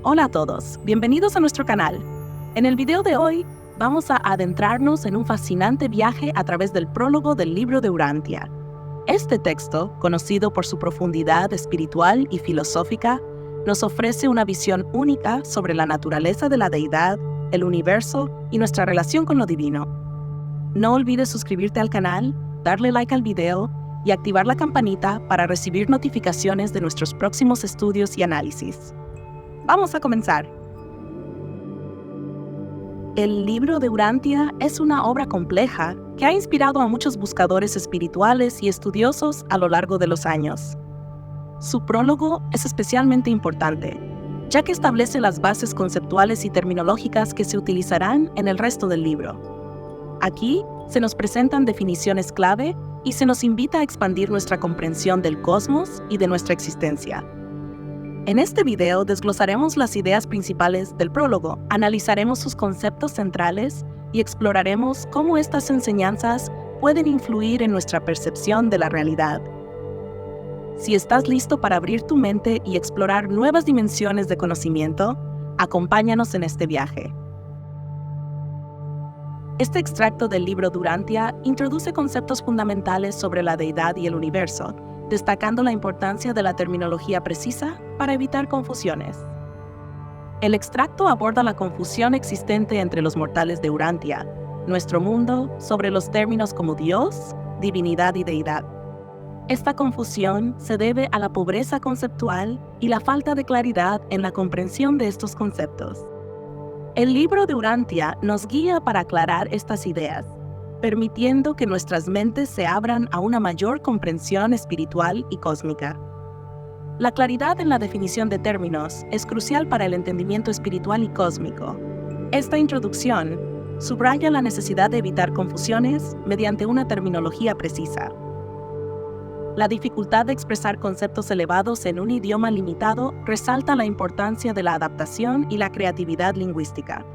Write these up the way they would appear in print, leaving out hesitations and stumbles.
Hola a todos, bienvenidos a nuestro canal. En el video de hoy vamos a adentrarnos en un fascinante viaje a través del prólogo del libro de Urantia. Este texto, conocido por su profundidad espiritual y filosófica, nos ofrece una visión única sobre la naturaleza de la deidad, el universo y nuestra relación con lo divino. No olvides suscribirte al canal, darle like al video y activar la campanita para recibir notificaciones de nuestros próximos estudios y análisis. Vamos a comenzar. El libro de Urantia es una obra compleja que ha inspirado a muchos buscadores espirituales y estudiosos a lo largo de los años. Su prólogo es especialmente importante, ya que establece las bases conceptuales y terminológicas que se utilizarán en el resto del libro. Aquí se nos presentan definiciones clave y se nos invita a expandir nuestra comprensión del cosmos y de nuestra existencia. En este video desglosaremos las ideas principales del prólogo, analizaremos sus conceptos centrales y exploraremos cómo estas enseñanzas pueden influir en nuestra percepción de la realidad. Si estás listo para abrir tu mente y explorar nuevas dimensiones de conocimiento, acompáñanos en este viaje. Este extracto del libro de Urantia introduce conceptos fundamentales sobre la deidad y el universo, destacando la importancia de la terminología precisa para evitar confusiones. El extracto aborda la confusión existente entre los mortales de Urantia, nuestro mundo, sobre los términos como Dios, divinidad y deidad. Esta confusión se debe a la pobreza conceptual y la falta de claridad en la comprensión de estos conceptos. El libro de Urantia nos guía para aclarar estas ideas, permitiendo que nuestras mentes se abran a una mayor comprensión espiritual y cósmica. La claridad en la definición de términos es crucial para el entendimiento espiritual y cósmico. Esta introducción subraya la necesidad de evitar confusiones mediante una terminología precisa. La dificultad de expresar conceptos elevados en un idioma limitado resalta la importancia de la adaptación y la creatividad lingüística.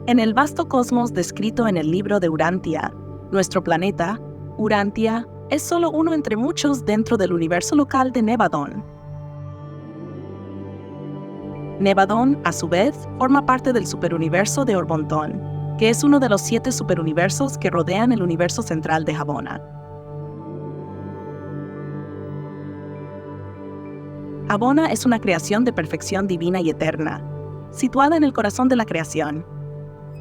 En el vasto cosmos descrito en el libro de Urantia, nuestro planeta, Urantia, es solo uno entre muchos dentro del universo local de Nevadon. Nevadon, a su vez, forma parte del superuniverso de Orbonton, que es uno de los 7 superuniversos que rodean el universo central de Habona. Habona es una creación de perfección divina y eterna, situada en el corazón de la creación.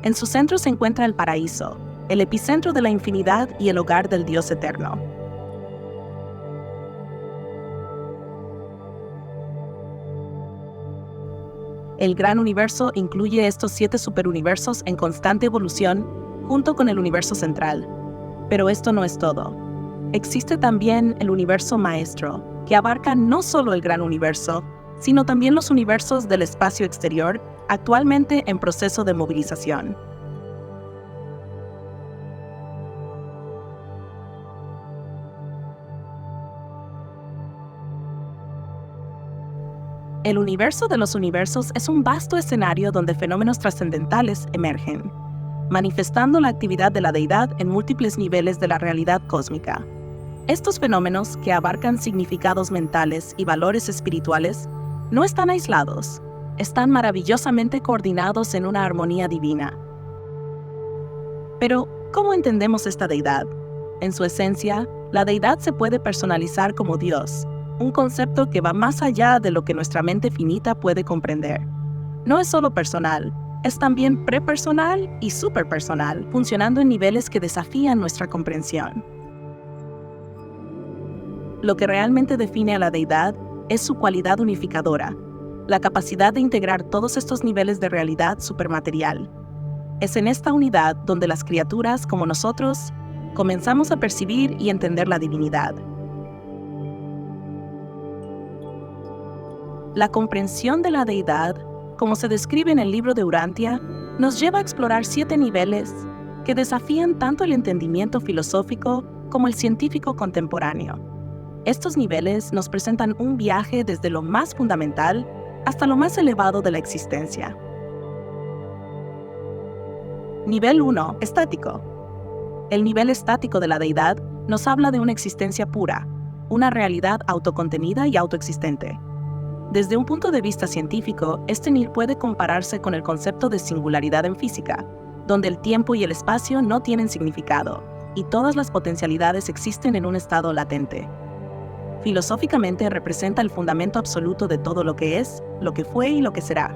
En su centro se encuentra el paraíso, el epicentro de la infinidad y el hogar del Dios eterno. El gran universo incluye estos 7 superuniversos en constante evolución junto con el universo central. Pero esto no es todo. Existe también el universo maestro, que abarca no solo el gran universo, sino también los universos del espacio exterior, actualmente en proceso de movilización. El universo de los universos es un vasto escenario donde fenómenos trascendentales emergen, manifestando la actividad de la deidad en múltiples niveles de la realidad cósmica. Estos fenómenos, que abarcan significados mentales y valores espirituales, no están aislados, están maravillosamente coordinados en una armonía divina. Pero, ¿cómo entendemos esta deidad? En su esencia, la deidad se puede personalizar como Dios, un concepto que va más allá de lo que nuestra mente finita puede comprender. No es solo personal, es también prepersonal y superpersonal, funcionando en niveles que desafían nuestra comprensión. Lo que realmente define a la deidad es su cualidad unificadora, la capacidad de integrar todos estos niveles de realidad supermaterial. Es en esta unidad donde las criaturas, como nosotros, comenzamos a percibir y entender la divinidad. La comprensión de la deidad, como se describe en el libro de Urantia, nos lleva a explorar 7 niveles que desafían tanto el entendimiento filosófico como el científico contemporáneo. Estos niveles nos presentan un viaje desde lo más fundamental hasta lo más elevado de la existencia. Nivel 1. Estático. El nivel estático de la deidad nos habla de una existencia pura, una realidad autocontenida y autoexistente. Desde un punto de vista científico, este NIR puede compararse con el concepto de singularidad en física, donde el tiempo y el espacio no tienen significado, y todas las potencialidades existen en un estado latente. Filosóficamente representa el fundamento absoluto de todo lo que es, lo que fue y lo que será.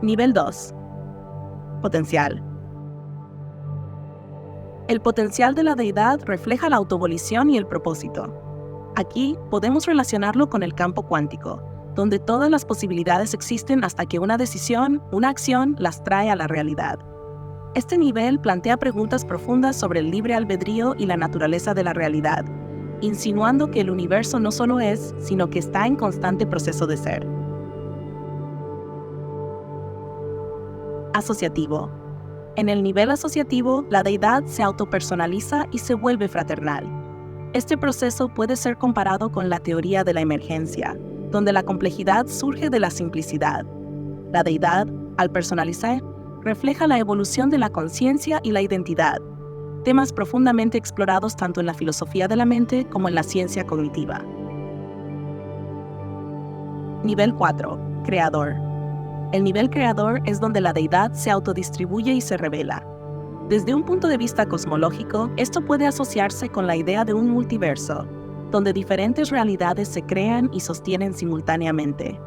Nivel 2. Potencial. El potencial de la deidad refleja la autovolición y el propósito. Aquí podemos relacionarlo con el campo cuántico, donde todas las posibilidades existen hasta que una decisión, una acción, las trae a la realidad. Este nivel plantea preguntas profundas sobre el libre albedrío y la naturaleza de la realidad, insinuando que el universo no solo es, sino que está en constante proceso de ser. Asociativo. En el nivel asociativo, la deidad se autopersonaliza y se vuelve fraternal. Este proceso puede ser comparado con la teoría de la emergencia, donde la complejidad surge de la simplicidad. La deidad, al personalizar, refleja la evolución de la conciencia y la identidad, temas profundamente explorados tanto en la filosofía de la mente como en la ciencia cognitiva. Nivel 4. Creador. El nivel creador es donde la deidad se autodistribuye y se revela. Desde un punto de vista cosmológico, esto puede asociarse con la idea de un multiverso, donde diferentes realidades se crean y sostienen simultáneamente.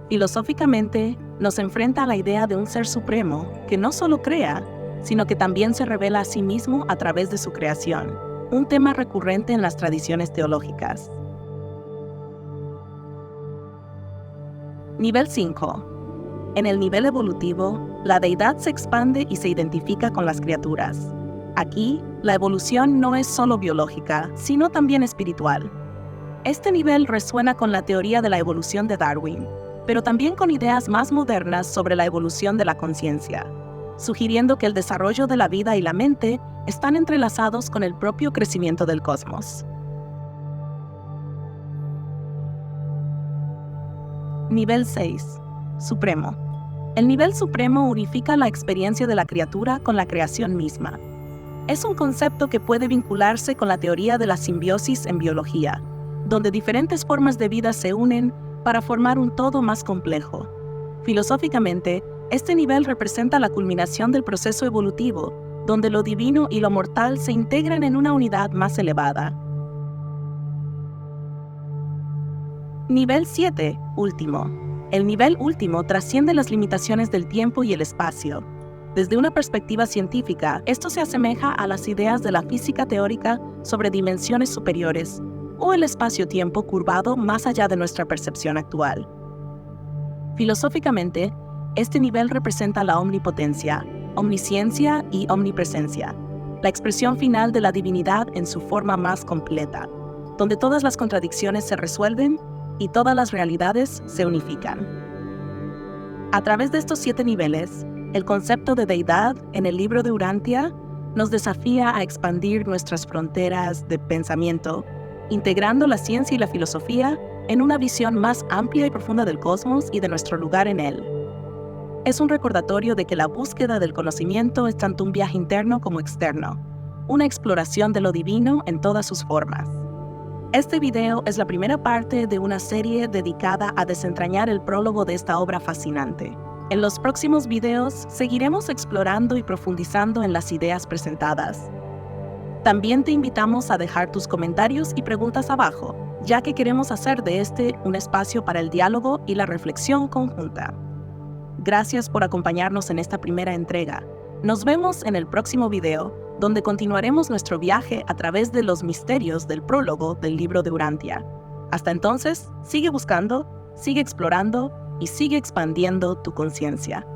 Filosóficamente, nos enfrenta a la idea de un ser supremo que no solo crea, sino que también se revela a sí mismo a través de su creación, un tema recurrente en las tradiciones teológicas. Nivel 5. En el nivel evolutivo, la deidad se expande y se identifica con las criaturas. Aquí, la evolución no es solo biológica, sino también espiritual. Este nivel resuena con la teoría de la evolución de Darwin, pero también con ideas más modernas sobre la evolución de la conciencia, sugiriendo que el desarrollo de la vida y la mente están entrelazados con el propio crecimiento del cosmos. Nivel 6. Supremo. El nivel supremo unifica la experiencia de la criatura con la creación misma. Es un concepto que puede vincularse con la teoría de la simbiosis en biología, donde diferentes formas de vida se unen para formar un todo más complejo. Filosóficamente, este nivel representa la culminación del proceso evolutivo, donde lo divino y lo mortal se integran en una unidad más elevada. Nivel 7. Último. El nivel último trasciende las limitaciones del tiempo y el espacio. Desde una perspectiva científica, esto se asemeja a las ideas de la física teórica sobre dimensiones superiores o el espacio-tiempo curvado más allá de nuestra percepción actual. Filosóficamente, este nivel representa la omnipotencia, omnisciencia y omnipresencia, la expresión final de la divinidad en su forma más completa, donde todas las contradicciones se resuelven y todas las realidades se unifican. A través de estos 7 niveles, el concepto de deidad en el libro de Urantia nos desafía a expandir nuestras fronteras de pensamiento, integrando la ciencia y la filosofía en una visión más amplia y profunda del cosmos y de nuestro lugar en él. Es un recordatorio de que la búsqueda del conocimiento es tanto un viaje interno como externo, una exploración de lo divino en todas sus formas. Este video es la primera parte de una serie dedicada a desentrañar el prólogo de esta obra fascinante. En los próximos videos seguiremos explorando y profundizando en las ideas presentadas. También te invitamos a dejar tus comentarios y preguntas abajo, ya que queremos hacer de este un espacio para el diálogo y la reflexión conjunta. Gracias por acompañarnos en esta primera entrega. Nos vemos en el próximo video, donde continuaremos nuestro viaje a través de los misterios del prólogo del libro de Urantia. Hasta entonces, sigue buscando, sigue explorando y sigue expandiendo tu conciencia.